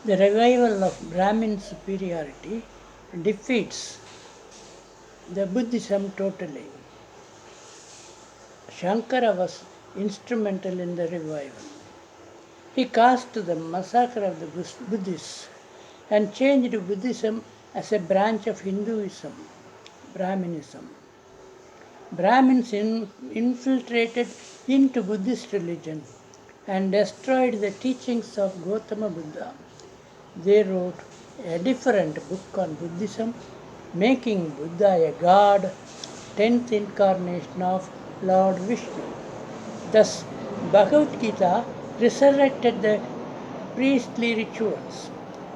The revival of Brahmin superiority defeats the Buddhism totally. Shankara was instrumental in the revival. He caused the massacre of the Buddhists and changed Buddhism as a branch of Hinduism, Brahminism. Brahmins infiltrated into Buddhist religion and destroyed the teachings of Gautama Buddha. They wrote a different book on Buddhism, making Buddha a god, 10th incarnation of Lord Vishnu. Thus, Bhagavad Gita resurrected the priestly rituals.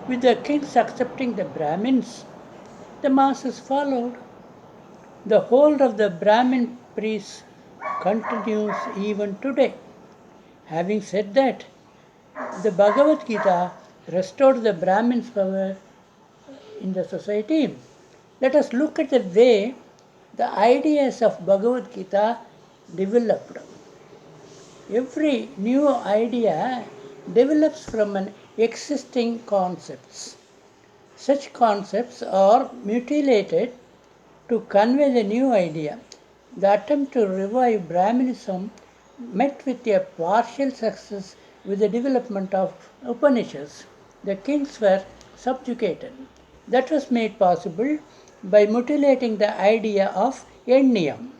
With the kings accepting the Brahmins, the masses followed. The hold of the Brahmin priests continues even today. Having said that, the Bhagavad Gita restored the Brahmins' power in the society. Let us look at the way the ideas of Bhagavad Gita developed. Every new idea develops from an existing concepts. Such concepts are mutilated to convey the new idea. The attempt to revive Brahminism met with a partial success with the development of Upanishads. The kings were subjugated. That was made possible by mutilating the idea of Enniyam.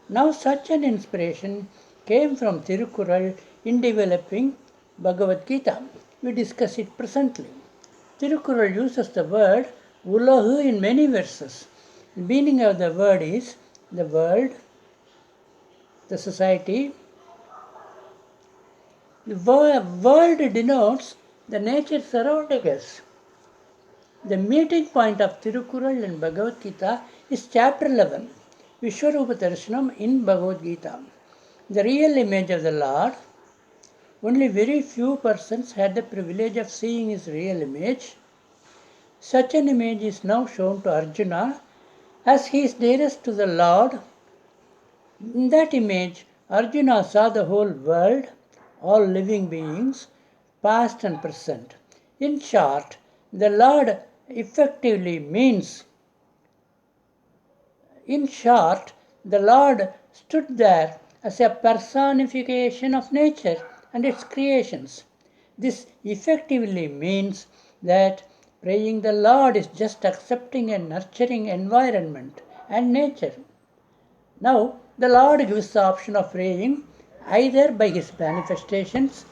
Now such an inspiration came from Tirukural in developing Bhagavad Gita. We discuss it presently. Tirukural uses the word Ulahu in many verses. The meaning of the word is the world, the society. The world denotes the nature surrounding us. The meeting point of Tirukural and Bhagavad Gita is chapter 11, Vishwarupa Darshanam in Bhagavad Gita. The real image of the Lord. Only very few persons had the privilege of seeing his real image. Such an image is now shown to Arjuna as he is nearest to the Lord. In that image, Arjuna saw the whole world, all living beings, past and present. In short, the Lord effectively means, in short, the Lord stood there as a personification of nature and its creations. This effectively means that praying the Lord is just accepting a nurturing environment and nature. Now, the Lord gives the option of praying either by his manifestations.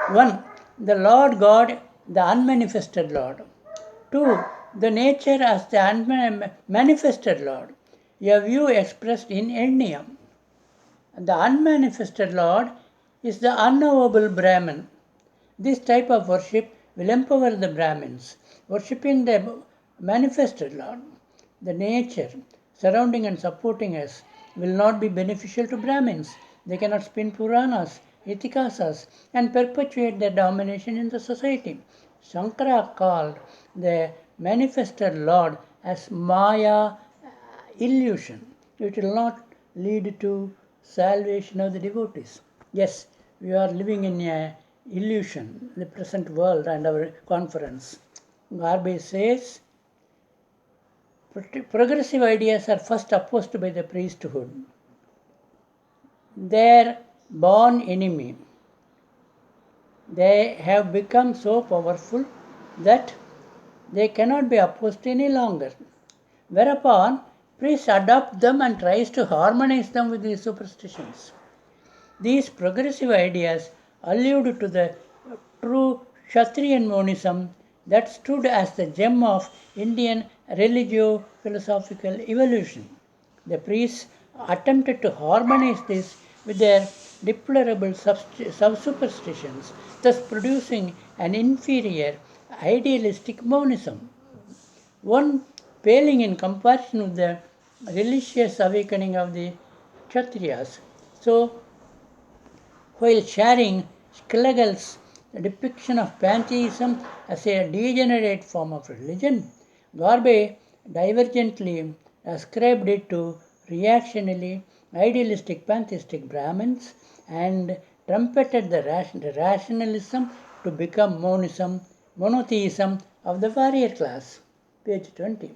One, the Lord God, the unmanifested Lord. Two, the nature as the unmanifested Lord, a view expressed in Enniyam. The unmanifested Lord is the unknowable Brahman. This type of worship will empower the Brahmins. Worshipping the manifested Lord, the nature surrounding and supporting us, will not be beneficial to Brahmins. They cannot spin Puranas, Itikasas, and perpetuate their domination in the society. Shankara called the manifested Lord as Maya, illusion. It will not lead to salvation of the devotees. Yes, we are living in a illusion, the present world and our conference. Garbe says, progressive ideas are first opposed by the priesthood. Their born enemy. They have become so powerful that they cannot be opposed any longer. Whereupon, priests adopt them and tries to harmonize them with these superstitions. These progressive ideas allude to the true Kshatriyan monism that stood as the gem of Indian religio-philosophical evolution. The priests attempted to harmonize this with their deplorable superstitions, thus producing an inferior idealistic monism, one paling in comparison with the religious awakening of the Kshatriyas. So, while sharing Schlegel's depiction of pantheism as a degenerate form of religion, Garbe divergently ascribed it to reactionary, idealistic pantheistic Brahmins and trumpeted the rationalism to become monotheism of the warrior class. Page 20.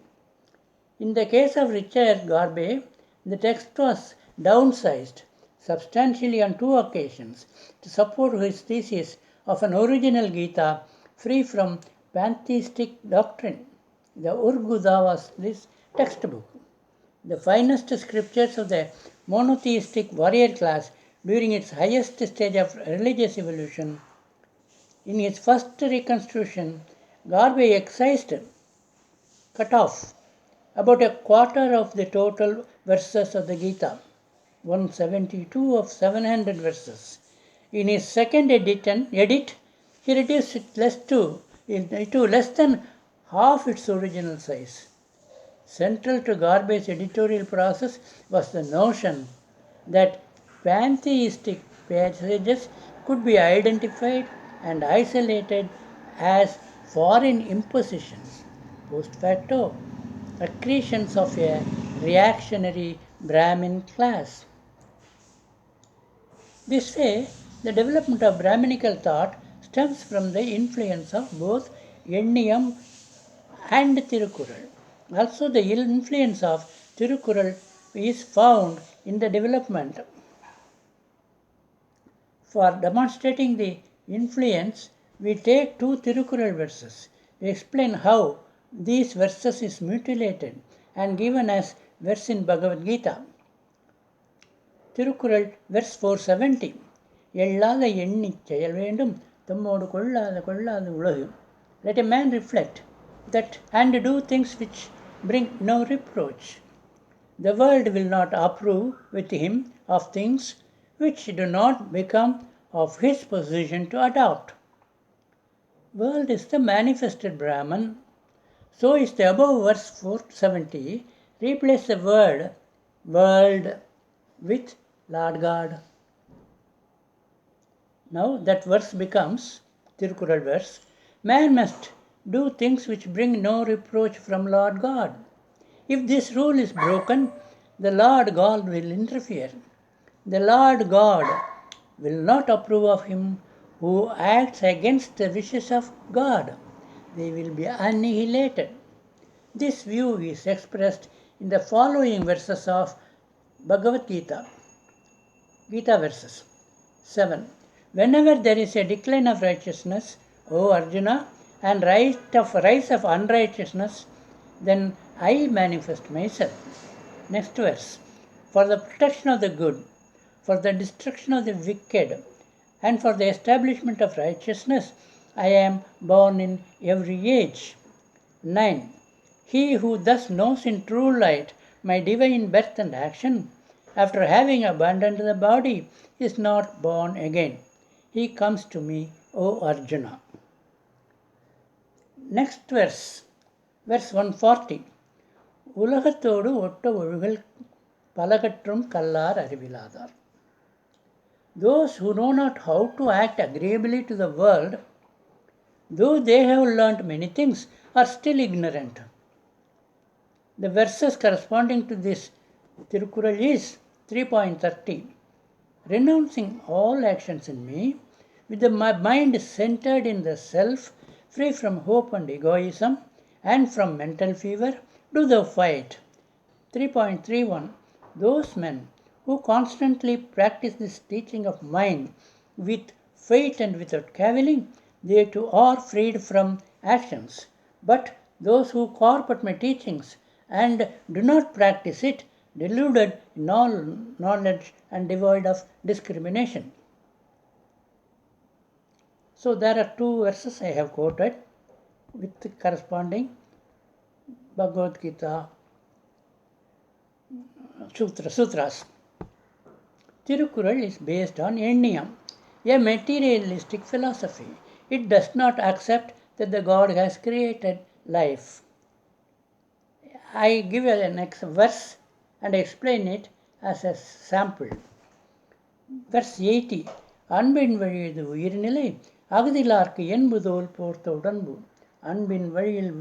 In the case of Richard Garbe, the text was downsized substantially on 2 occasions to support his thesis of an original Gita free from pantheistic doctrine. The Urguda was this textbook. The finest scriptures of the monotheistic warrior class during its highest stage of religious evolution. In his first reconstruction, Garbe excised, cut off, about a quarter of the total verses of the Gita, 172 of 700 verses. In his second edit, he reduced it to less than half its original size. Central to Garbe's editorial process was the notion that pantheistic passages could be identified and isolated as foreign impositions, post facto, accretions of a reactionary Brahmin class. This way, the development of Brahminical thought stems from the influence of both Enniyam and Tirukural. Also, the influence of Tirukural is found in the development. For demonstrating the influence, we take 2 Tirukural verses. We explain how these verses is mutilated and given as verse in Bhagavad Gita. Tirukural verse 470. எள்ளாத எண்ணிச் செயல் வேண்டும் தம்மோடு கொள்ளாத உலகு. Let a man reflect that and do things which bring no reproach. The world will not approve with him of things which do not become of his position to adopt. World is the manifested Brahman. So is the above verse 470. Replace the word world with Lord God. Now that verse becomes, Tirukural verse, man must do things which bring no reproach from Lord God. If this rule is broken, the Lord God will interfere. The Lord God will not approve of him who acts against the wishes of God. They will be annihilated. This view is expressed in the following verses of Bhagavad Gita. Gita verses 7. Whenever there is a decline of righteousness, O Arjuna, and rise of unrighteousness, then I manifest myself. Next verse. For the protection of the good, for the destruction of the wicked, and for the establishment of righteousness, I am born in every age. 9. He who thus knows in true light my divine birth and action, after having abandoned the body, is not born again. He comes to me, O Arjuna. Next verse, verse 140. உலகத்தோடு ஒட்ட ஒழுகல் பலகற்றும் கல்லார் அறிவிலாதார். Those who know not how to act agreeably to the world, though they have learnt many things, are still ignorant. The verses corresponding to this Tirukural is 3.30. Renouncing all actions in me, with the mind centered in the self, free from hope and egoism, and from mental fever, do thou fight. 3.31. Those men who constantly practice this teaching of mind with faith and without cavilling, they too are freed from actions. But those who carp at my teachings and do not practice it, deluded in all knowledge and devoid of discrimination. So there are 2 verses I have quoted with the corresponding Bhagavad Gita sutras. Tirukural is based on Enniyam, a materialistic philosophy. It does not accept that the God has created life. I give an next verse and explain it as a sample. Verse 80. அன்பின் வழியது உயிர்நிலை அகதிலார்க்கு என்புதோல் போர்த்த உடம்பு. அன்பின் வழியில்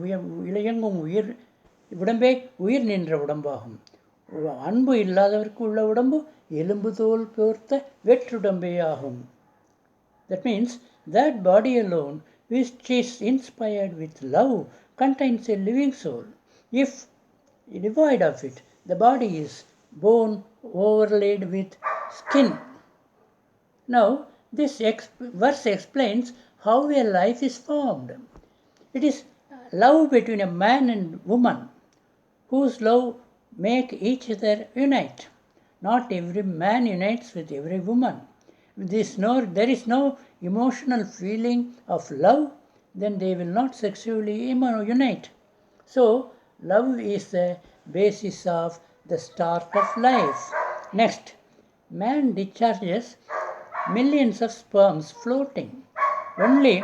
இயங்கும் உடம்பே உயிர் நின்ற உடம்பாகும். அன்பு இல்லாதவருக்கு உள்ள உடம்பு எலும்பு தோல் போர்த்த வெற்றுடம்பே ஆகும். That means that body alone, which is inspired with love, contains a living soul. If devoid of it, the body is bone overlaid with skin. Now, this verse explains how a life is formed. It is love between a man and woman, whose love make each other unite. Not every man unites with every woman. There is no emotional feeling of love, then they will not sexually unite. So, love is the basis of the start of life. Next, man discharges millions of sperms floating. Only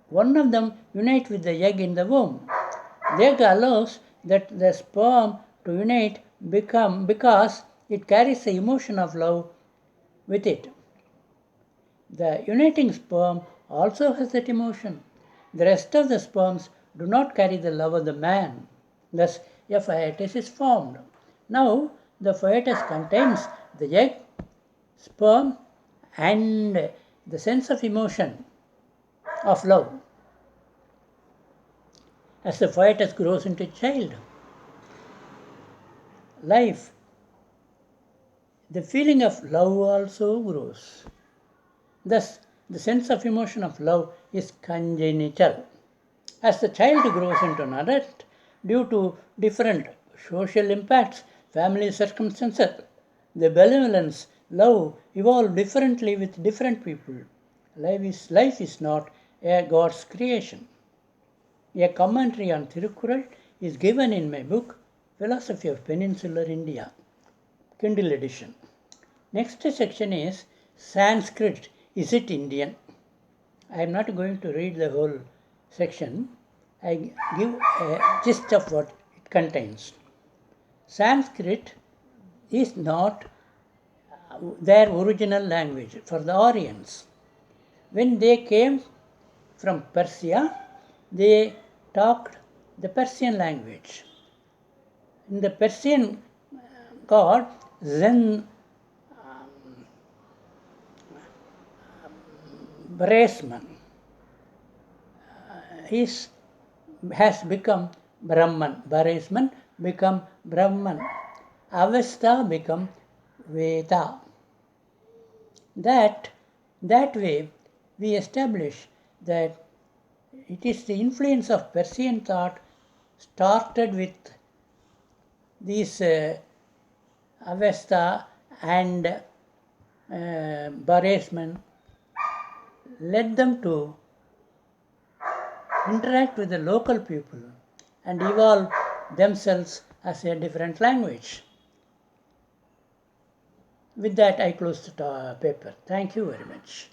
one of them unite with the egg in the womb. The egg allows that the sperm to unite because it carries the emotion of love with it. The uniting sperm also has that emotion. The rest of the sperms do not carry the love of the man. Thus, a fetus is formed. Now, the fetus contains the egg, sperm, and the sense of emotion of love. As the fetus grows into a child, life, the feeling of love also grows. Thus, the sense of emotion of love is congenital. As the child grows into an adult, due to different social impacts, family circumstances, the benevolence, love evolve differently with different people. Life is not a God's creation. A commentary on Tirukkural is given in my book, Philosophy of Peninsular India, Kindle edition. Next section is Sanskrit. Is it Indian? I am not going to read the whole section. I give a gist of what it contains. Sanskrit is not their original language for the Aryans. When they came from Persia, they talked the Persian language. In the Persian god, Zen Brahman has become Brahman. Brahman become Brahman. Avesta become Veda. That way we establish that it is the influence of Persian thought started with these Avesta and Brahman, led them to interact with the local people and evolve themselves as a different language. With that, I close the paper. Thank you very much.